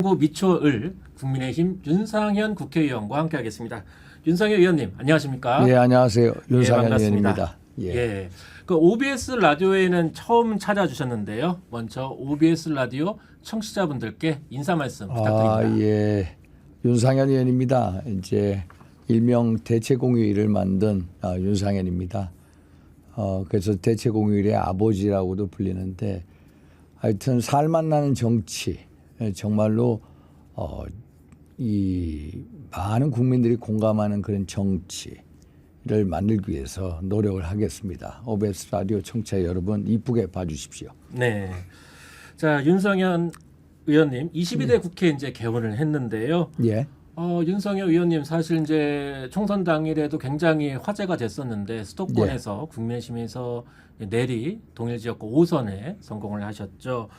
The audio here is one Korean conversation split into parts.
미초을 국민의힘 윤상현 국회의원과 함께하겠습니다. 윤상현 의원님 안녕하십니까? 네, 안녕하세요. 윤상현 반갑습니다. 의원입니다. 예. 그 OBS 라디오에는 처음 찾아주셨는데요. 먼저 OBS 라디오 청취자분들께 인사 말씀 부탁드립니다. 예. 윤상현 의원입니다. 이제 일명 대체공휴일을 만든 윤상현입니다. 그래서 대체공휴일의 아버지라고도 불리는데 하여튼 살맛 나는 정치, 정말로 이 많은 국민들이 공감하는 그런 정치를 만들기 위해서 노력을 하겠습니다. OBS 라디오 청취자 여러분 이쁘게 봐주십시오. 네. 자, 윤상현 의원님 22대 국회 이제 개원을 했는데요. 예. 윤상현 의원님 사실 이제 총선 당일에도 굉장히 화제가 됐었는데 수도권에서 국민의힘에서 내리 동일지역구 5선에 성공을 하셨죠.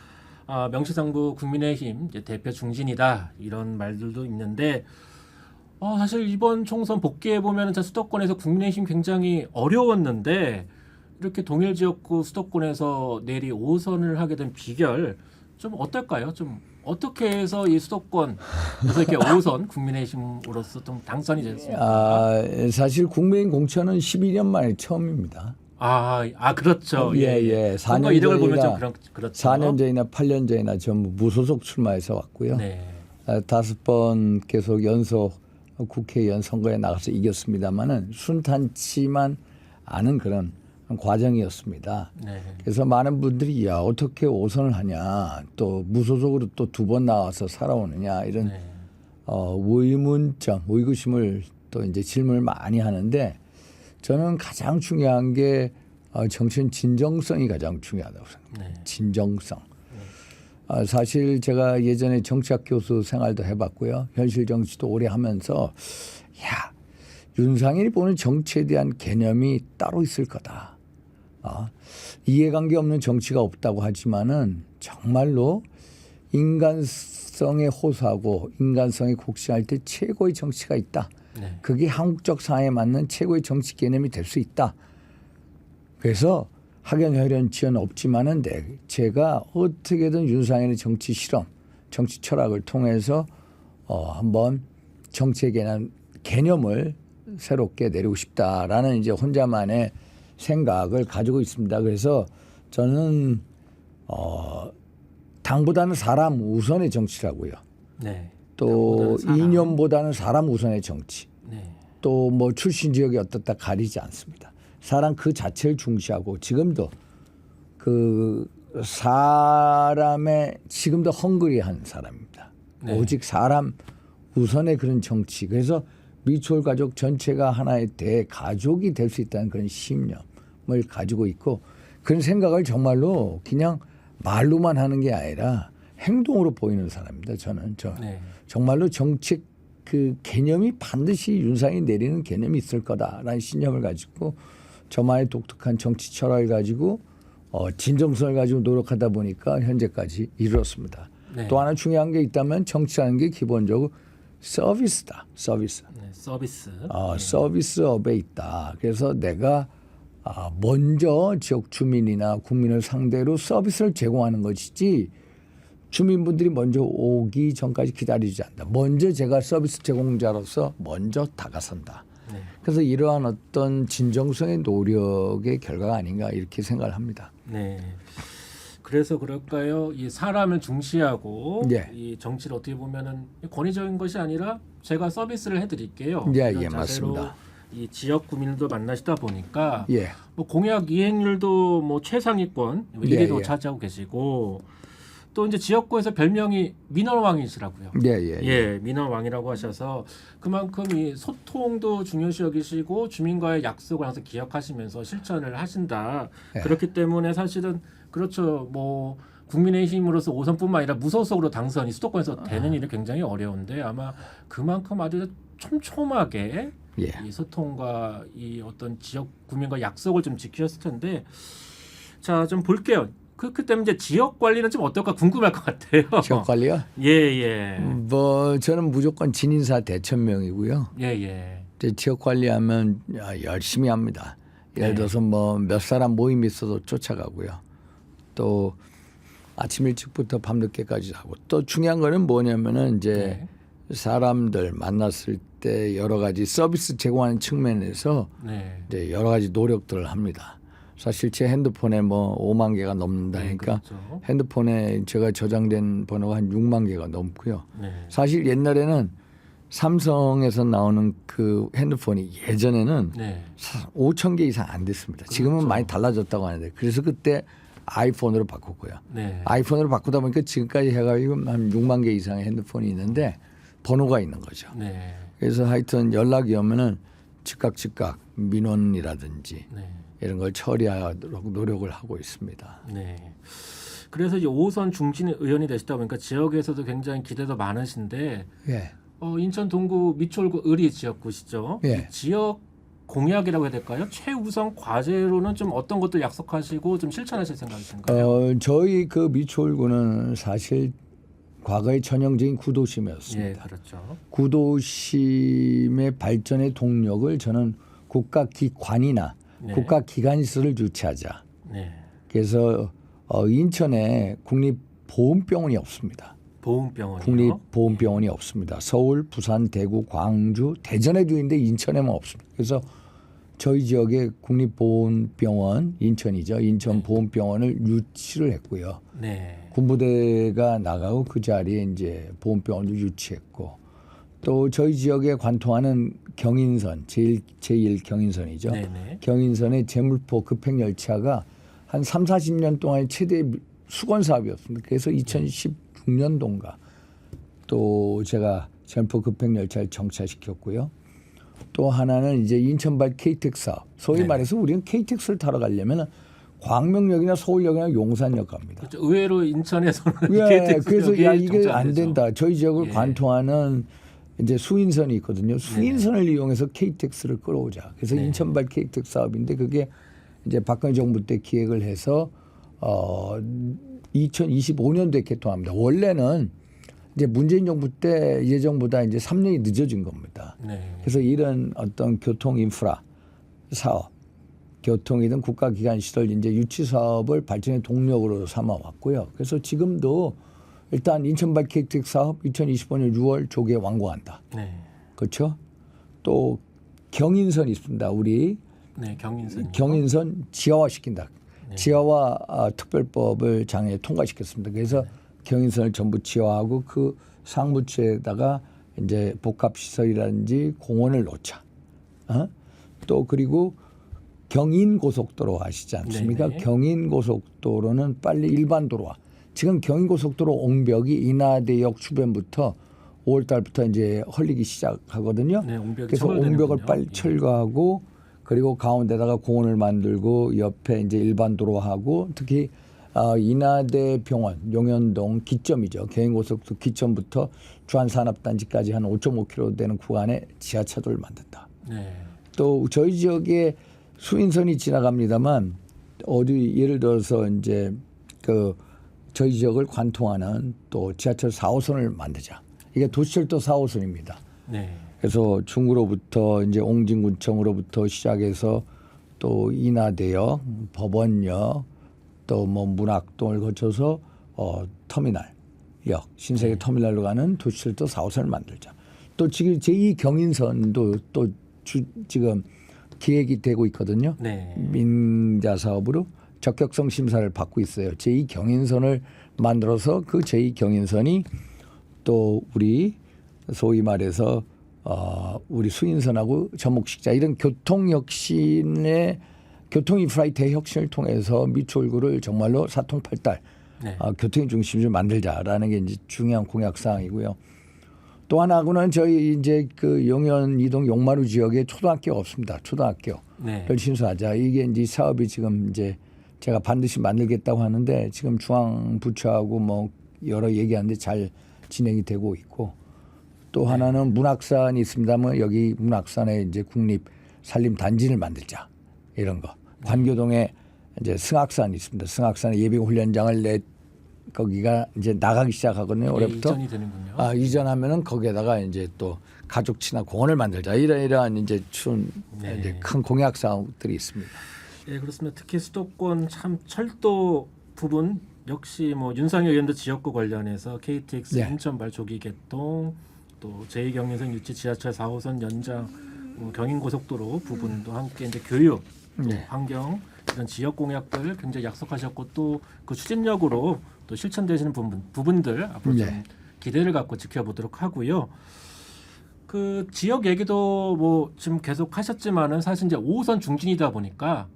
명시상부 국민의힘 이제 대표 중진이다 이런 말들도 있는데 사실 이번 총선 복귀해 보면은 수도권에서 국민의힘 굉장히 어려웠는데 이렇게 동일지역구 수도권에서 내리 5선을 하게 된 비결 좀 어떨까요? 좀 어떻게 해서 이 수도권에서 이렇게 5선 국민의힘으로서 좀 당선이 됐습니까? 사실 국민의힘 공천은 12년 만에 처음입니다. 그렇죠. 예. 4년 이력을 보면 좀 전이나 그렇죠. 4년 전이나 8년 전이나 전부 무소속 출마해서 왔고요. 네. 5번 계속 연속 국회의원 선거에 나가서 이겼습니다만은 순탄치만 않은 그런 과정이었습니다. 네. 그래서 많은 분들이 야 어떻게 5선을 하냐, 또 무소속으로 또 2번 나와서 살아오느냐 이런 네. 의문점, 의구심을 또 이제 질문을 많이 하는데 저는 가장 중요한 게 정치는 진정성이 가장 중요하다고 생각합니다. 네. 진정성. 사실 제가 예전에 정치학 교수 생활도 해봤고요. 현실 정치도 오래 하면서 윤상현이 보는 정치에 대한 개념이 따로 있을 거다. 이해관계 없는 정치가 없다고 하지만은 정말로 인간성에 호소하고 인간성에 곡신할 때 최고의 정치가 있다. 네. 그게 한국적 사회에 맞는 최고의 정치 개념이 될 수 있다. 그래서 학연혈연 지연 없지만은 제가 어떻게든 윤상현의 정치 실험, 정치 철학을 통해서 한번 정치에 대한 개념을 새롭게 내리고 싶다라는 이제 혼자만의 생각을 가지고 있습니다. 그래서 저는 당보다는 사람 우선의 정치라고요. 네. 또 사람. 이념보다는 사람 우선의 정치. 네. 또 뭐 출신 지역이 어떻다 가리지 않습니다. 사람 그 자체를 중시하고 지금도 그 사람의 지금도 헝그리한 사람입니다. 네. 오직 사람 우선의 그런 정치. 그래서 미추홀 가족 전체가 하나의 대가족이 될 수 있다는 그런 신념을 가지고 있고 그런 생각을 정말로 그냥 말로만 하는 게 아니라 행동으로 보이는 사람입니다. 저는 네. 정말로 정책 그 개념이 반드시 윤상이 내리는 개념이 있을 거다라는 신념을 가지고 저만의 독특한 정치 철학을 가지고 진정성을 가지고 노력하다 보니까 현재까지 이르렀습니다. 네. 또 하나 중요한 게 있다면 정치라는 게 기본적으로 서비스다. 서비스. 네. 서비스. 서비스업에 있다. 그래서 내가 먼저 지역 주민이나 국민을 상대로 서비스를 제공하는 것이지 주민분들이 먼저 오기 전까지 기다리지 않는다. 먼저 제가 서비스 제공자로서 먼저 다가선다. 네. 그래서 이러한 어떤 진정성의 노력의 결과가 아닌가 이렇게 생각을 합니다. 네. 그래서 그럴까요? 이 사람을 중시하고 예. 이 정치를 어떻게 보면은 권위적인 것이 아니라 제가 서비스를 해드릴게요. 예, 이런 예, 자세로 맞습니다. 이 지역 구민들도 만나시다 보니까 예. 뭐 공약 이행률도 뭐 최상위권 예, 1위도 예. 차지하고 계시고 또 이제 지역구에서 별명이 민원왕이시라고요. 예. 민원왕이라고 하셔서 그만큼 이 소통도 중요시 여기시고 주민과의 약속을 항상 기억하시면서 실천을 하신다. 예. 그렇기 때문에 사실은 그렇죠. 뭐 국민의힘으로서 5선뿐만 아니라 무소속으로 당선이 수도권에서 되는 일이 굉장히 어려운데 아마 그만큼 아주 촘촘하게 예. 이 소통과 이 어떤 지역 국민과 약속을 좀 지키셨을 텐데 자, 좀 볼게요. 그 때문에 이제 지역 관리는 좀 어떨까 궁금할 것 같아요. 지역 관리요? 예. 뭐 저는 무조건 진인사 대천명이고요. 예. 이제 지역 관리하면 열심히 합니다. 예를 네. 들어서 뭐 몇 사람 모임이 있어도 쫓아가고요. 또 아침 일찍부터 밤늦게까지 하고 또 중요한 거는 뭐냐면은 이제 사람들 만났을 때 여러 가지 서비스 제공하는 측면에서 네. 이제 여러 가지 노력들을 합니다. 사실 제 핸드폰에 뭐 5만 개가 넘는다니까 그렇죠. 핸드폰에 제가 저장된 번호가 한 6만 개가 넘고요. 네. 사실 옛날에는 삼성에서 나오는 그 핸드폰이 예전에는 네. 5천 개 이상 안 됐습니다. 지금은 그렇죠. 많이 달라졌다고 하는데 그래서 그때 아이폰으로 바꿨고요. 네. 아이폰으로 바꾸다 보니까 지금까지 해가지고 한 6만 개 이상의 핸드폰이 있는데 번호가 있는 거죠. 네. 그래서 하여튼 연락이 오면은 즉각 민원이라든지 네. 이런 걸 처리하도록 노력을 하고 있습니다. 네. 그래서 이제 5선 중진 의원이 되시다 보니까 지역에서도 굉장히 기대도 많으신데 예. 인천 동구 미추홀구 의리 지역구시죠. 예. 지역 공약이라고 해야 될까요? 최우선 과제로는 좀 어떤 것들 약속하시고 좀 실천하실 생각이신가요? 저희 그 미추홀구는 사실 과거의 전형적인 구도심이었습니다. 예, 그렇죠. 구도심의 발전의 동력을 저는 국가기관이나 네. 국가기관시설을 유치하자. 네. 그래서 인천에 국립보훈병원이 없습니다. 보훈병원이요. 국립보훈병원이 없습니다. 서울, 부산, 대구, 광주, 대전에도 있는데 인천에만 없습니다. 그래서 저희 지역에 국립보훈병원 인천이죠. 인천보훈병원을 유치를 했고요. 네. 군부대가 나가고 그 자리에 이제 보훈병원도 유치했고 또 저희 지역에 관통하는 경인선 제1 경인선이죠. 네네. 경인선의 제물포 급행열차가 한 3, 40년 동안 최대 수건 사업이었습니다. 그래서 2016년도인가 또 제가 제물포 급행열차를 정차시켰고요. 또 하나는 이제 인천발 KTX 사업. 소위 네. 말해서 우리는 KTX를 타러 가려면 광명역이나 서울역이나 용산역 갑니다. 그렇죠. 의외로 인천에서는 예, KTX 그래서 역이 야 이게 정차 안 되죠. 된다. 저희 지역을 예. 관통하는 이제 수인선이 있거든요. 수인선을 이용해서 KTX를 끌어오자. 그래서 네. 인천발 KTX 사업인데 그게 이제 박근혜 정부 때 기획을 해서 2025년도에 개통합니다. 원래는 이제 문재인 정부 때 예정보다 이제 3년이 늦어진 겁니다. 네. 그래서 이런 어떤 교통 인프라 사업, 교통이든 국가기관 시설 이제 유치 사업을 발전의 동력으로 삼아 왔고요. 그래서 지금도 일단 인천발 KTX 사업 2025년 6월 조기에 완공한다. 네. 그렇죠? 또 경인선이 있습니다. 우리 네, 경인선. 경인선 지하화시킨다. 지하화 특별법을 장애에 통과시켰습니다. 그래서 경인선을 전부 지하화하고 그 상부처에다가 이제 복합시설이라든지 공원을 놓자. 또 그리고 경인고속도로 아시지 않습니까? 네네. 경인고속도로는 빨리 일반 도로화. 지금 경인고속도로 옹벽이 인하대역 주변부터 5월 달부터 이제 헐리기 시작하거든요. 네, 옹벽이 그래서 옹벽을 철거되는군요. 빨리 예. 철거하고 그리고 가운데다가 공원을 만들고 옆에 이제 일반 도로하고 특히 인하대 병원 용현동 기점이죠. 경인고속도로 기점부터 주안산업단지까지 한 5.5km 되는 구간에 지하차도를 만든다. 네. 또 저희 지역에 수인선이 지나갑니다만 어디 예를 들어서 이제 그 저희 지역을 관통하는 또 지하철 4호선을 만들자. 이게 도시철도 4호선입니다. 네. 그래서 중구로부터 이제 옹진군청으로부터 시작해서 또 인하대역, 법원역, 또 뭐 문학동을 거쳐서 터미널역, 신세계 터미널로 가는 도시철도 4호선을 만들자. 또 지금 제2 경인선도 또 지금 기획이 되고 있거든요. 네. 민자 사업으로 적격성 심사를 받고 있어요. 제2 경인선을 만들어서 그 제2 경인선이 또 우리 소위 말해서 우리 수인선하고 접목시키자 이런 교통혁신의 교통인프라의 대혁신을 통해서 미추홀구를 정말로 사통팔달 네. 교통의 중심을 만들자라는 게 이제 중요한 공약 사항이고요. 또 하나하고는 저희 이제 그 용현 이동 용마루 지역에 초등학교가 없습니다. 초등학교를 네. 신설하자. 이게 이제 사업이 지금 이제 제가 반드시 만들겠다고 하는데 지금 중앙부처하고 뭐 여러 얘기하는데 잘 진행이 되고 있고 또 하나는 문학산이 있습니다만 여기 문학산에 이제 국립 산림 단지를 만들자 이런 거. 관교동에 이제 승악산이 있습니다. 승악산에 예비군 훈련장을 거기가 이제 나가기 시작하거든요. 올해부터. 이전이 되는군요. 이전하면은 거기에다가 이제 또 가족 친화 공원을 만들자 이러한 이제 네. 이제 큰 공약 사항들이 있습니다. 예, 그렇습니다. 특히 수도권 참 철도 부분 역시 뭐 윤상현 의원도 지역구 관련해서 KTX 네. 인천발 조기 개통, 또 제2경인선 유치 지하철 4호선 연장, 경인고속도로 부분도 함께 이제 교육, 또 네. 환경 이런 지역 공약들 굉장히 약속하셨고 또 그 추진력으로 또 실천되시는 부분들 앞으로 좀 네. 기대를 갖고 지켜보도록 하고요. 그 지역 얘기도 뭐 지금 계속 하셨지만은 사실 이제 5호선 중진이다 보니까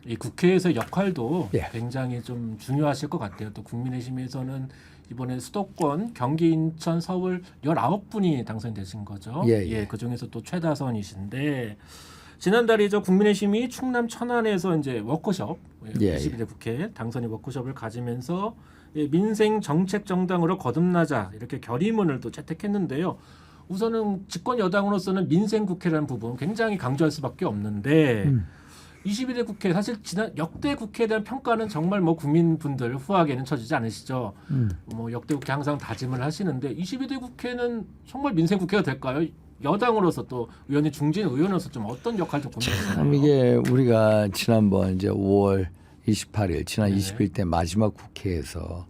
이 국회에서 역할도 예. 굉장히 좀 중요하실 것 같아요. 또 국민의힘에서는 이번에 수도권 경기, 인천, 서울 19분이 당선되신 거죠. 예, 예. 그 중에서 또 최다선이신데 지난달이죠. 국민의힘이 충남 천안에서 이제 워크숍, 예, 21대 국회 당선인 워크숍을 가지면서 민생 정책 정당으로 거듭나자 이렇게 결의문을 또 채택했는데요. 우선은 집권 여당으로서는 민생 국회라는 부분 굉장히 강조할 수밖에 없는데 21대 국회 사실 지난 역대 국회에 대한 평가는 정말 뭐 국민분들 후하게는 쳐지지 않으시죠. 뭐 역대 국회 항상 다짐을 하시는데 22대 국회는 정말 민생 국회가 될까요? 여당으로서 또 의원이 중진 의원으로서 좀 어떤 역할 좀 고민하시나요? 참 이게 우리가 지난번 이제 5월 28일 지난 네. 20일 때 마지막 국회에서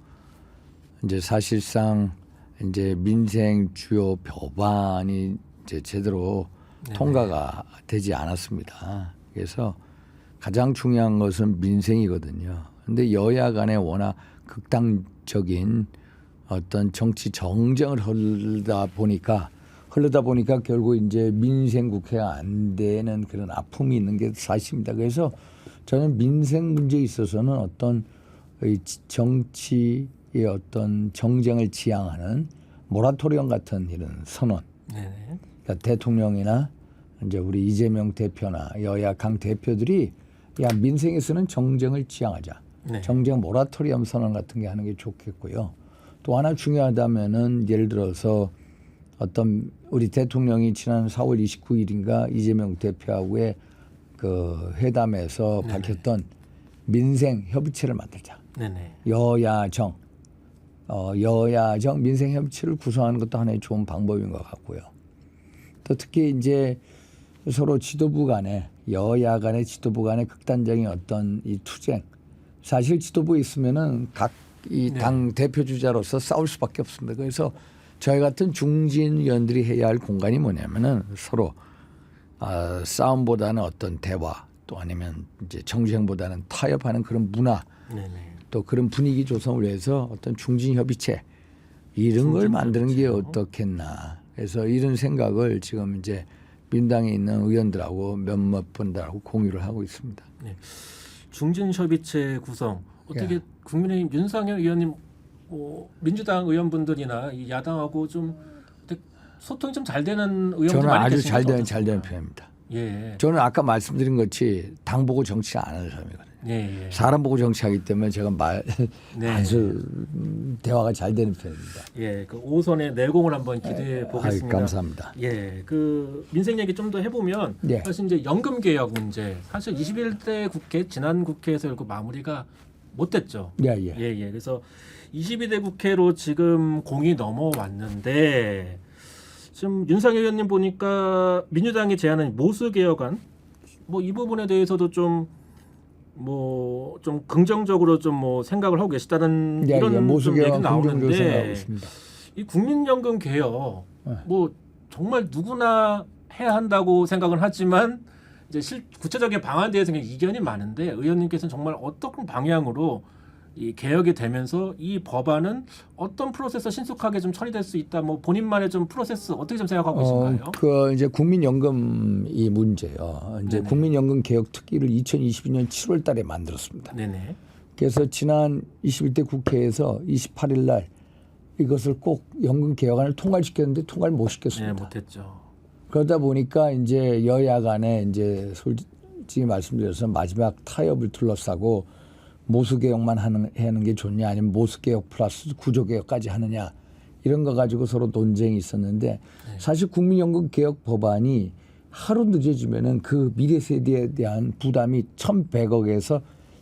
이제 사실상 이제 민생 주요 법안이 이제 제대로 네네. 통과가 되지 않았습니다. 그래서 가장 중요한 것은 민생이거든요. 근데 여야 간에 워낙 극단적인 어떤 정치 정쟁을 흐르다 보니까 결국 이제 민생 국회가 안 되는 그런 아픔이 있는 게 사실입니다. 그래서 저는 민생 문제에 있어서는 어떤 이 정치의 어떤 정쟁을 지향하는 모라토리엄 같은 이런 선언, 네네. 그러니까 대통령이나 이제 우리 이재명 대표나 여야 강 대표들이 야 민생에서는 정쟁을 지향하자, 네. 정쟁 모라토리엄 선언 같은 게 하는 게 좋겠고요. 또 하나 중요하다면은 예를 들어서 어떤 우리 대통령이 지난 4월 29일인가 이재명 대표하고의 그 회담에서 네네. 밝혔던 민생 협의체를 만들자. 네네. 여야정 민생 협의체를 구성하는 것도 하나의 좋은 방법인 것 같고요. 또 특히 이제 서로 지도부 간에 여야 간의 지도부 간의 극단적인 어떤 이 투쟁, 사실 지도부에 있으면은 각 이 당 대표 주자로서 싸울 수밖에 없습니다. 그래서 저희 같은 중진 의원들이 해야 할 공간이 뭐냐면은 서로 싸움보다는 어떤 대화, 또 아니면 이제 정쟁보다는 타협하는 그런 문화, 네네. 또 그런 분위기 조성을 위해서 어떤 중진 협의체 이런 걸 만드는 게 어떻겠나. 그래서 이런 생각을 지금 이제 민당에 있는 의원들하고 몇몇 분들하고 공유를 하고 있습니다. 네. 중진협의체 구성 어떻게 예. 국민의힘 윤상현 의원님, 민주당 의원분들이나 이 야당하고 좀 어떻게 소통이 좀 잘 되는 의원들 저는 많이 아주 계신가요? 잘 되는 편입니다. 예. 저는 아까 말씀드린 것이 당 보고 정치 안 하는 사람이거든요. 예. 사람 보고 정치하기 때문에 제가 네. 아주 대화가 잘 되는 편입니다. 예. 그 5선의 내공을 한번 기대해 보겠습니다. 감사합니다. 예. 그 민생 얘기 좀 더 해보면 예. 사실 이제 연금 개혁 문제 사실 21대 국회 지난 국회에서 그 마무리가 못됐죠. 예. 예. 그래서 22대 국회로 지금 공이 넘어왔는데 지금 윤상현 의원님 보니까 민주당이 제안한 모수 개혁안 뭐 이 부분에 대해서도 좀 긍정적으로 좀 뭐 생각을 하고 계시다는 이런 모수 좀 얘기 개혁 긍정적으로 생각하고 나오는데 있습니다. 이 국민연금 개혁 네. 뭐 정말 누구나 해야 한다고 생각은 하지만 이제 구체적인 방안에 대해서 이견이 많은데 의원님께서는 정말 어떤 방향으로 이 개혁이 되면서 이 법안은 어떤 프로세스 신속하게 좀 처리될 수 있다. 뭐 본인만의 좀 프로세스 어떻게 좀 생각하고 계신가요? 그 이제 국민연금 이 문제요. 이제 네네. 국민연금 개혁 특위를 2022년 7월달에 만들었습니다. 네네. 그래서 지난 21대 국회에서 28일 날 이것을 꼭 연금 개혁안을 통과시켰는데 통과를 못 네, 시켰습니다. 못했죠. 그러다 보니까 이제 여야 간에 이제 솔직히 말씀드려서 마지막 타협을 둘러싸고 모수 개혁만 하는 게 좋냐 아니면 모수 개혁 플러스 구조 개혁까지 하느냐 이런 거 가지고 서로 논쟁이 있었는데 사실 국민연금 개혁 법안이 하루 늦어지면은 그 미래 세대에 대한 부담이 1,100억에서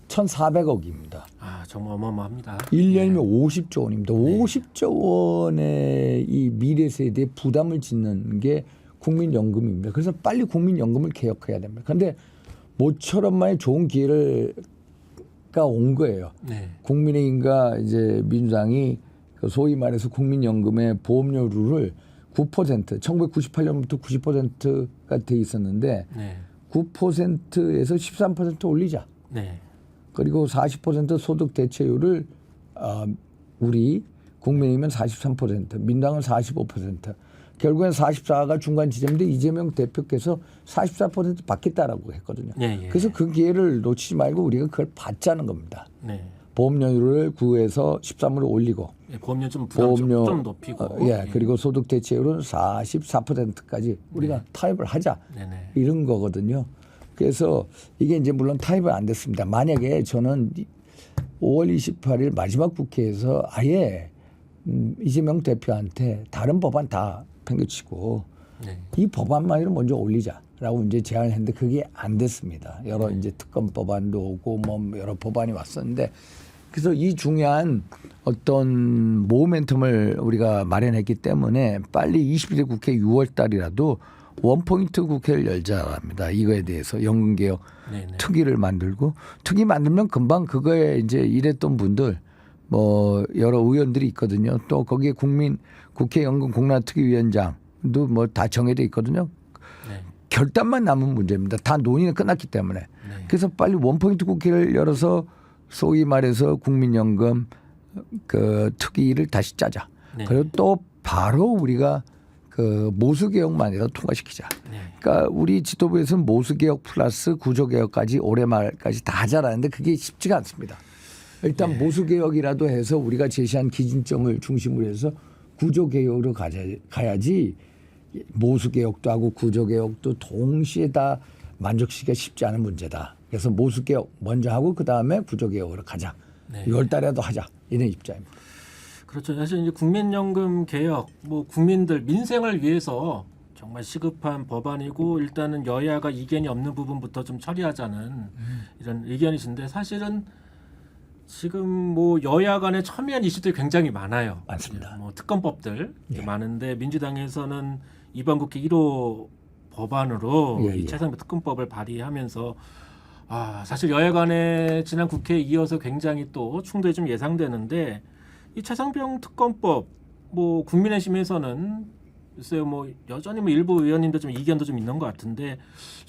1,400억입니다. 아, 정말 어마어마합니다. 1년이면 50조 원입니다. 50조 원의 이 미래 세대에 부담을 짓는 게 국민연금입니다. 그래서 빨리 국민연금을 개혁해야 됩니다. 그런데 모처럼 만에 좋은 기회를 온 거예요. 네. 국민의힘과 이제 민주당이 그 소위 말해서 국민연금의 보험료율을 9% 1998년부터 90%가 돼 있었는데 네. 9%에서 13% 올리자. 네. 그리고 40% 소득 대체율을 우리 국민의힘은 43%, 민당은 45%. 결국엔 44가 중간 지점인데 이재명 대표께서 44% 받겠다라고 했거든요. 예, 예. 그래서 그 기회를 놓치지 말고 우리가 그걸 받자는 겁니다. 네. 보험료율을 9에서 13으로 올리고 예, 보험료 좀 부담 좀 높이고. 예, 그리고 소득 대체율은 44%까지 우리가 타협을 하자. 네네. 이런 거거든요. 그래서 이게 이제 물론 타협은 안 됐습니다. 만약에 저는 5월 28일 마지막 국회에서 아예 이재명 대표한테 다른 법안 다 팽개치고 네. 이 법안만이라도 먼저 올리자라고 이제 제안을 했는데 그게 안 됐습니다. 여러 이제 특검 법안도 오고 뭐 여러 법안이 왔었는데 그래서 이 중요한 어떤 모멘텀을 우리가 마련했기 때문에 빨리 21대 국회 6월 달이라도 원포인트 국회를 열자고 합니다. 이거에 대해서 연금개혁 네네. 특위를 만들고 특위 만들면 금방 그거에 이제 일했던 분들 뭐 여러 의원들이 있거든요. 또 거기에 국회 연금 공론특위위원장도 뭐 다 정해져 있거든요. 네. 결단만 남은 문제입니다. 다 논의는 끝났기 때문에. 네. 그래서 빨리 원포인트 국회를 열어서 소위 말해서 국민연금 그 특위를 다시 짜자. 네. 그리고 또 바로 우리가 그 모수개혁만이라도 통과시키자. 네. 그러니까 우리 지도부에서는 모수개혁 플러스 구조개혁까지 올해 말까지 다 하자라는데 그게 쉽지가 않습니다. 일단 모수개혁이라도 해서 우리가 제시한 기준점을 중심으로 해서 구조개혁으로 가야지 모수개혁도 하고 구조개혁도 동시에 다 만족시키기가 쉽지 않은 문제다. 그래서 모수개혁 먼저 하고 그다음에 구조개혁으로 가자. 네. 6월 달에도 하자. 이런 입장입니다. 그렇죠. 사실 이제 국민연금 개혁, 뭐 국민들 민생을 위해서 정말 시급한 법안이고 일단은 여야가 이견이 없는 부분부터 좀 처리하자는 이런 의견이신데 사실은 지금 뭐 여야 간의 첨예한 이슈들이 굉장히 많아요. 많습니다. 뭐 특검법들 많은데 민주당에서는 이번 국회 1호 법안으로 이 최상병 특검법을 발의하면서 사실 여야 간의 지난 국회에 이어서 굉장히 또 충돌이 좀 예상되는데 이 최상병 특검법 뭐 국민의힘에서는 글쎄요 뭐 여전히 뭐 일부 의원님들 좀 이견도 좀 있는 것 같은데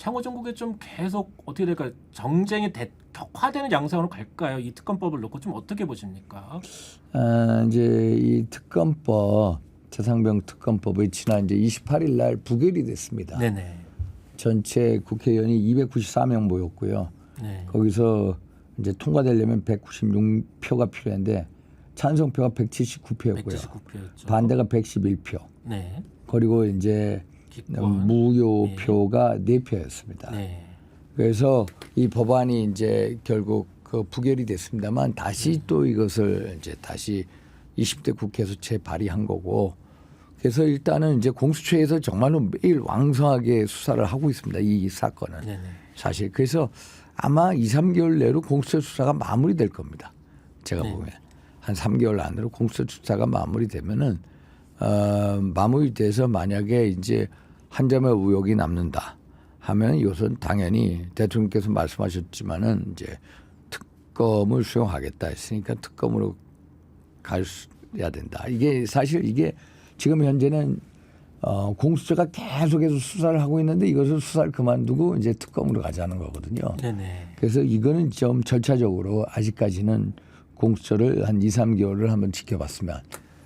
향후 정국에 좀 계속 어떻게 될까요? 정쟁이 격화되는 양상으로 갈까요? 이 특검법을 놓고 좀 어떻게 보십니까? 이제 이 특검법 최상병 특검법이 지난 이제 28일 날 부결이 됐습니다. 네네. 전체 국회의원이 294명 모였고요. 네. 거기서 이제 통과되려면 196표가 필요한데 찬성표가 179표였고요. 179표였죠. 반대가 111표. 네. 그리고 이제 기권. 무효표가 4표였습니다. 네. 그래서 이 법안이 이제 결국 그 부결이 됐습니다만 다시 또 이것을 이제 다시 20대 국회에서 재발의한 거고 그래서 일단은 이제 공수처에서 정말로 매일 왕성하게 수사를 하고 있습니다. 이 사건은 네네. 사실 그래서 아마 2, 3개월 내로 공수처 수사가 마무리될 겁니다. 제가 보면 한 3개월 안으로 공수처 수사가 마무리되면은 마무리돼서 만약에 이제 한 점의 의혹이 남는다 하면 이것은 당연히 대통령께서 말씀하셨지만은 이제 특검을 수용하겠다 했으니까 특검으로 가야 된다. 이게 사실 이게 지금 현재는 공수처가 계속해서 수사를 하고 있는데 이것을 수사를 그만두고 이제 특검으로 가자는 거거든요. 네네. 그래서 이거는 좀 절차적으로 아직까지는 공수처를 한 2, 3개월을 한번 지켜봤으면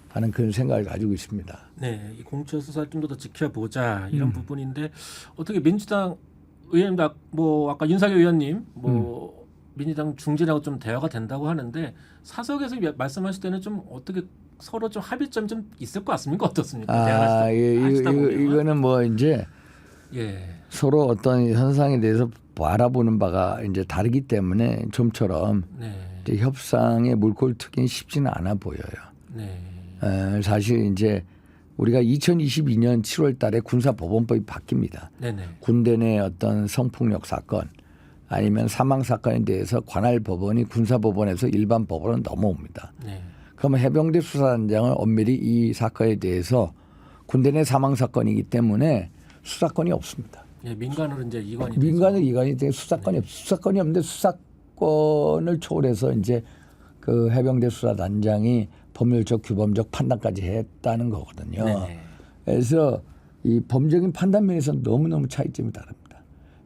하는 그런 생각을 가지고 있습니다. 네, 이 공수처 수사를 좀 더 지켜보자 이런 부분인데 어떻게 민주당 의원님 뭐 아까 윤석열 의원님 뭐 민주당 중진하고 좀 대화가 된다고 하는데 사석에서 말씀하실 때는 좀 어떻게 서로 좀 합의점 좀 있을 것 같습니까? 어떻습니까? 이거는 뭐 이제 서로 어떤 현상에 대해서 바라보는 바가 이제 다르기 때문에 좀처럼 이제 협상의 물꼬를 트기는 쉽지는 않아 보여요. 네. 사실 이제 우리가 2022년 7월 달에 군사법원법이 바뀝니다. 네네. 군대 내 어떤 성폭력 사건 아니면 사망 사건에 대해서 관할 법원이 군사법원에서 일반 법원으로 넘어옵니다. 네. 그러면 해병대 수사단장은 엄밀히 이 사건에 대해서 군대 내 사망 사건이기 때문에 수사권이 없습니다. 민간으로 이제 이관이 민간으로 이관이 돼 수사권이 수사권이 없는데 수사 수사권을 초월해서 이제 그 해병대 수사단장이 법률적 규범적 판단까지 했다는 거거든요. 네네. 그래서 이 범적인 판단 면에서는 너무너무 차이점이 다릅니다.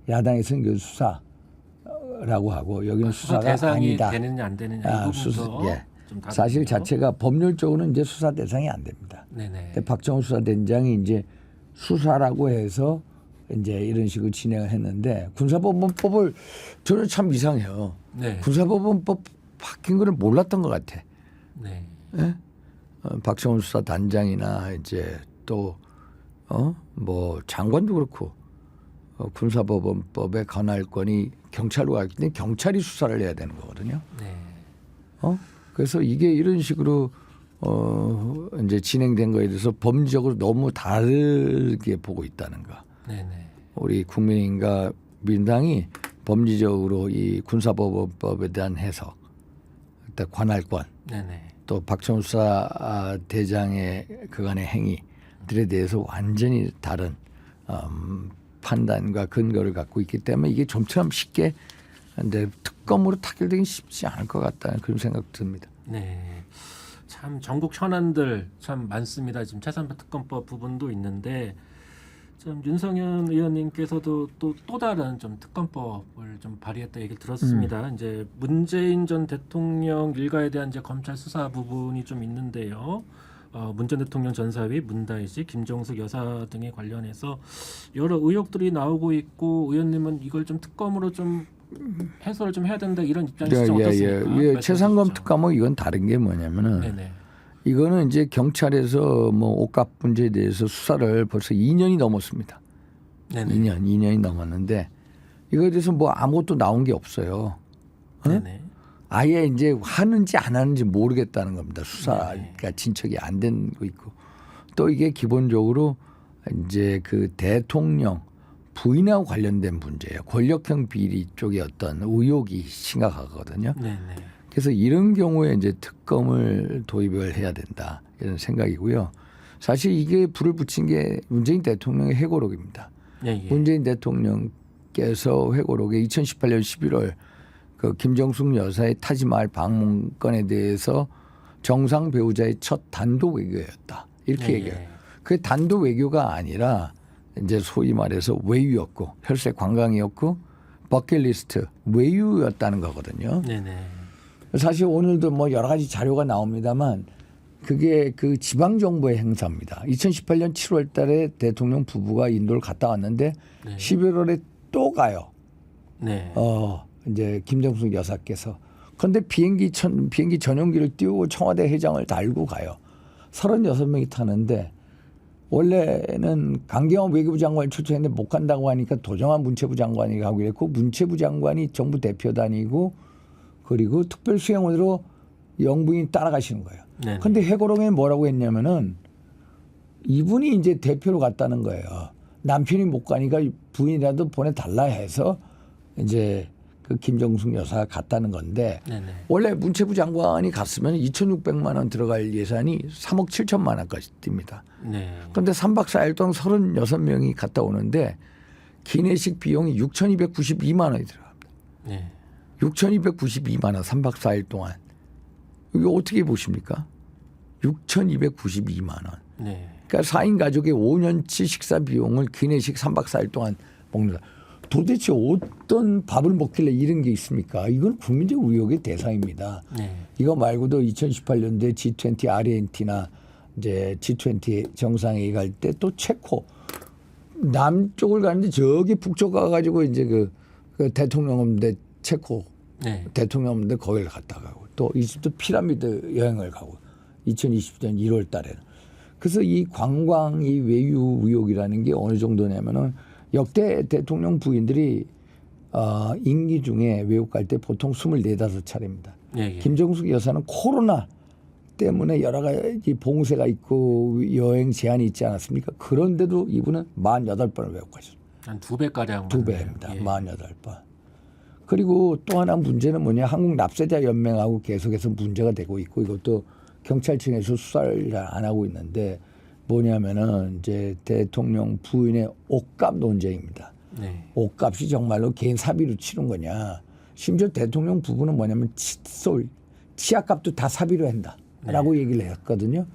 야당에서는 그 수사라고 하고 여기는 수사가 대상이 아니다. 되느냐 안 되느냐 이 부분도 예. 좀 다르군요. 사실 자체가 법률적으로는 이제 수사 대상이 안 됩니다. 네네. 근데 박정우 수사단장이 이제 수사라고 해서 이제 이런 식으로 진행을 했는데 군사법원법을 저는 참 이상해요. 네. 군사법원법 바뀐 거를 몰랐던 것 같아. 네. 예? 박정우 수사단장이나 이제 또 뭐 장관도 그렇고 군사법원법의 관할권이 경찰로 가기 때문에 경찰이 수사를 해야 되는 거거든요. 네. 그래서 이게 이런 식으로 이제 진행된 거에 대해서 법리적으로 너무 다르게 보고 있다는 거. 네네. 우리 국민의힘과 민당이 법리적으로 이 군사법원법에 대한 해석, 일단 관할권, 네네. 또 박정우 수사 대장의 그간의 행위들에 대해서 완전히 다른 판단과 근거를 갖고 있기 때문에 이게 좀처럼 쉽게 근데 특검으로 타결되기 쉽지 않을 것 같다는 그런 생각 듭니다. 네. 참 전국 현안들 참 많습니다. 지금 최선배 특검법 부분도 있는데 좀 윤석열 의원님께서도 또 다른 좀 특검법을 좀 발의했다 얘기를 들었습니다. 이제 문재인 전 대통령 일가에 대한 이제 검찰 수사 부분이 좀 있는데요. 문 전 대통령 전사위, 문다혜 씨, 김정숙 여사 등에 관련해서 여러 의혹들이 나오고 있고 의원님은 이걸 좀 특검으로 좀 해소를 좀 해야 된다 이런 입장이시죠? 어떻습니까? 말씀해 최상검 주시죠. 특검은 이건 다른 게 뭐냐면은 네네. 이거는 이제 경찰에서 뭐 옷값 문제에 대해서 수사를 벌써 2년이 넘었습니다. 네네. 2년이 넘었는데 이거에 대해서 뭐 아무것도 나온 게 없어요. 네네. 아예 이제 하는지 안 하는지 모르겠다는 겁니다. 네네. 수사가 진척이 안 된 거 있고 또 이게 기본적으로 이제 그 대통령 부인하고 관련된 문제예요. 권력형 비리 쪽에 어떤 의혹이 심각하거든요. 네네. 그래서 이런 경우에 이제 특검을 도입을 해야 된다 이런 생각이고요. 사실 이게 불을 붙인 게 문재인 대통령의 회고록입니다. 예, 예. 문재인 대통령께서 회고록에 2018년 11월 그 김정숙 여사의 타지마할 방문건에 대해서 정상 배우자의 첫 단독 외교였다 이렇게 예, 얘기해요. 그 단독 외교가 아니라 이제 소위 말해서 외유였고 혈세 관광이었고 버킷리스트 외유였다는 거거든요. 네네. 사실 오늘도 뭐 여러 가지 자료가 나옵니다만 그게 그 지방 정부의 행사입니다. 2018년 7월 달에 대통령 부부가 인도를 갔다 왔는데 네. 11월에 또 가요. 네. 이제 김정숙 여사께서. 그런데 비행기 전용기를 띄우고 청와대 회장을 달고 가요. 36명이 타는데 원래는 강경화 외교부 장관을 초청했는데 못 간다고 하니까 도정환 문체부 장관이 가고 그랬고 문체부 장관이 정부 대표단이고 그리고 특별수행원으로 영부인이 따라가시는 거예요. 네네. 그런데 회고록에 뭐라고 했냐면은 이분이 이제 대표로 갔다는 거예요. 남편이 못 가니까 부인이라도 보내달라 해서 이제 그 김정숙 여사가 갔다는 건데 네네. 원래 문체부 장관이 갔으면 2,600만 원 들어갈 예산이 3억 7천만 원까지 뜁니다. 네. 그런데 3박 4일 동안 36명이 갔다 오는데 기내식 비용이 6,292만 원이 들어갑니다. 네. 6,292만 원 3박 4일 동안. 이거 어떻게 보십니까? 6,292만 원. 네. 그러니까 4인 가족의 5년치 식사 비용을 기내식 3박 4일 동안 먹는다. 도대체 어떤 밥을 먹길래 이런 게 있습니까? 이건 국민적 의혹의 대상입니다. 네. 이거 말고도 2018년도에 G20 아르헨티나 이제 G20 정상회의 갈 때 또 체코 남쪽을 가는데 저기 북쪽 가가지고 이제 그 대통령 없는데 체코 네. 대통령 없는데 거기를 갔다 가고 또 이집트 피라미드 여행을 가고 2020년 1월 달에는. 그래서 이 관광 이 외유 의혹이라는 게 어느 정도냐면은 역대 대통령 부인들이 임기 중에 외국 갈 때 보통 24, 5차례입니다. 예, 예. 김정숙 여사는 코로나 때문에 여러 가지 봉쇄가 있고 여행 제한이 있지 않았습니까? 그런데도 이분은 48번을 외국 가셨어요. 한 2배가량. 2배입니다. 예. 48번. 그리고 또 하나 문제는 뭐냐. 한국 납세자 연맹하고 계속해서 문제가 되고 있고 이것도 경찰청에서 수사를 잘 안 하고 있는데 뭐냐면은 이제 대통령 부인의 옷값 논쟁입니다. 네. 옷값이 정말로 개인 사비로 치른 거냐. 심지어 대통령 부부는 뭐냐면 칫솔, 치약값도 다 사비로 한다라고 얘기를 했거든요.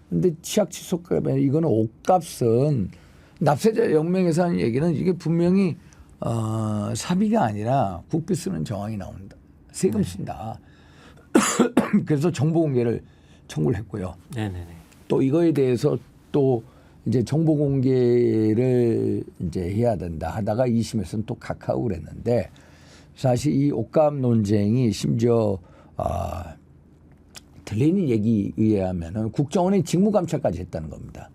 근데 치약 칫솔값에 이거는 옷값은 납세자 연맹에서 하는 얘기는 이게 분명히 사비가 아니라 국비 쓰는 정황이 나온다. 세금 쓴다. 그래서 정보 공개를 청구를 했고요. 네네네. 또 이거에 대해서 또 이제 정보 공개를 이제 해야 된다 하다가 2심에서는 또 각하고 그랬는데 사실 이 옷값 논쟁이 심지어 들리는 얘기에 의하면은 국정원이 직무감찰까지 했다는 겁니다.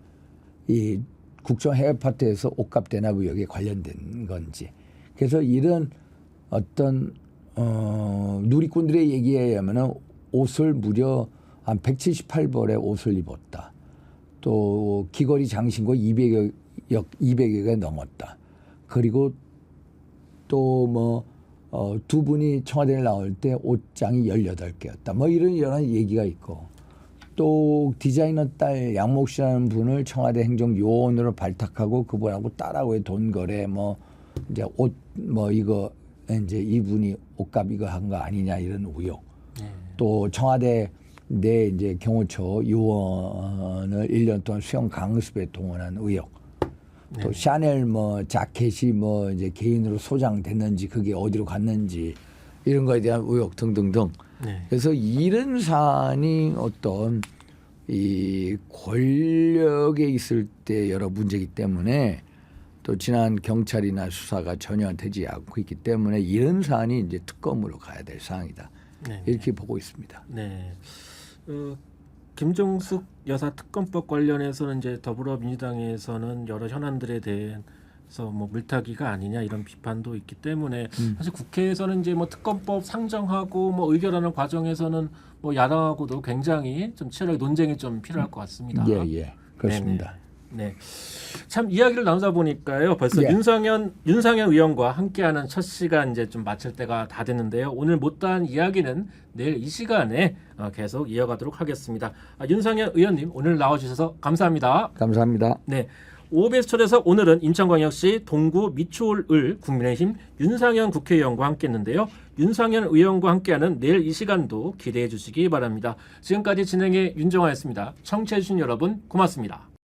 이 국정 해외 파트에서 옷값 대납 의혹에 관련된 건지. 그래서 이런 어떤 누리꾼들의 얘기에 의하면은 옷을 무려 한 178벌의 옷을 입었다. 또 귀걸이 장신구 200여 개 넘었다. 그리고 또 뭐 두 분이 청와대를 나올 때 옷장이 18개였다. 뭐 이런 여러 얘기가 있고 또 디자이너 딸 양목 씨라는 분을 청와대 행정요원으로 발탁하고 그분하고 딸하고의 돈 거래 뭐 이제 옷 뭐 이거 이제 이분이 옷값 이거 한 거 아니냐 이런 의혹. 또 청와대 내 이제 경호처 요원을 1년 동안 수영 강습에 동원한 의혹. 또 샤넬 뭐 자켓이 뭐 이제 개인으로 소장됐는지 그게 어디로 갔는지 이런 거에 대한 의혹 등등등. 그래서 이런 사안이 어떤 이 권력에 있을 때 여러 문제이기 때문에 또 지난 경찰이나 수사가 전혀 되지 않고 있기 때문에 이런 사안이 이제 특검으로 가야 될 사항이다. 이렇게 보고 있습니다. 네. 김정숙 여사 특검법 관련해서는 이제 더불어민주당에서는 여러 현안들에 대해서 뭐 물타기가 아니냐 이런 비판도 있기 때문에 사실 국회에서는 이제 뭐 특검법 상정하고 뭐 의결하는 과정에서는 뭐 야당하고도 굉장히 좀 치열하게 논쟁이 좀 필요할 것 같습니다. 예, 그렇습니다. 네. 참 이야기를 나누다 보니까요. 벌써 윤상현 의원과 함께하는 첫 시간 이제 좀 마칠 때가 다 됐는데요. 오늘 못다한 이야기는 내일 이 시간에 계속 이어가도록 하겠습니다. 윤상현 의원님 오늘 나와주셔서 감사합니다. 감사합니다. 네. OBS 초대석 오늘은 인천광역시 동구 미추홀을 국민의힘 윤상현 국회의원과 함께했는데요. 윤상현 의원과 함께하는 내일 이 시간도 기대해 주시기 바랍니다. 지금까지 진행의 윤정화였습니다. 청취해 주신 여러분 고맙습니다.